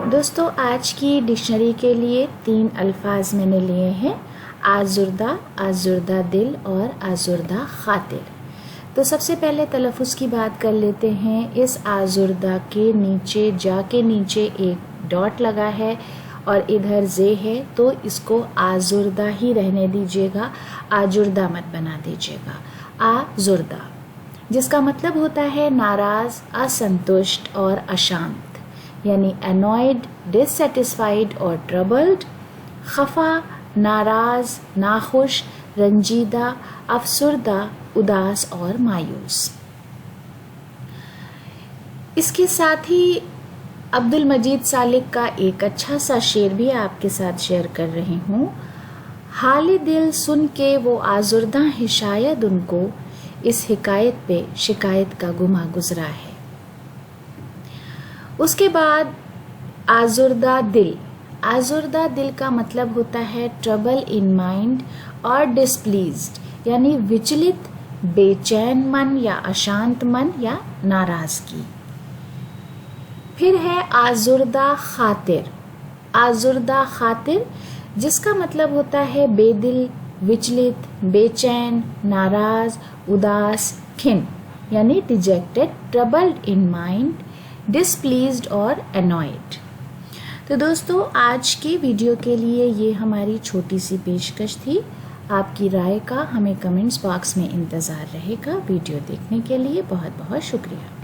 दोस्तों आज की डिक्शनरी के लिए 3 अल्फाज मैंने लिए हैं, आज़ुर्दा, आज़ुर्दा दिल और आज़ुर्दा खातिर। तो सबसे पहले तलफ़ुज़ की बात कर लेते हैं। इस आज़ुर्दा के नीचे जा के नीचे एक डॉट लगा है और इधर जे है, तो इसको आज़ुर्दा ही रहने दीजिएगा, आजुर्दा मत बना दीजिएगा। आज़ुर्दा जिसका मतलब होता है नाराज़, असंतुष्ट और अशांत, यानी annoyed, dissatisfied और troubled, खफा, नाराज, नाखुश, रंजीदा, अफसुर्दा, उदास और मायूस। इसके साथ ही अब्दुल मजीद सालिक का एक अच्छा सा शेर भी आपके साथ शेयर कर रही हूँ। हाल दिल सुन के वो आज़ुर्दा है, शायद उनको इस हिकायत पे शिकायत का गुमा गुजरा है। उसके बाद आज़ुर्दा दिल। आज़ुर्दा दिल का मतलब होता है ट्रबल इन माइंड और डिसप्लीज्ड, यानी विचलित, बेचैन मन या अशांत मन या नाराजगी। फिर है आज़ुर्दा खातिर। आज़ुर्दा खातिर जिसका मतलब होता है बेदिल, विचलित, बेचैन, नाराज, उदास, खिन्न, यानी डिजेक्टेड, ट्रबल्ड इन माइंड, डिसप्लीज्ड और अनॉयड। तो दोस्तों आज के वीडियो के लिए ये हमारी छोटी सी पेशकश थी। आपकी राय का हमें कमेंट्स बॉक्स में इंतज़ार रहेगा। वीडियो देखने के लिए बहुत बहुत शुक्रिया।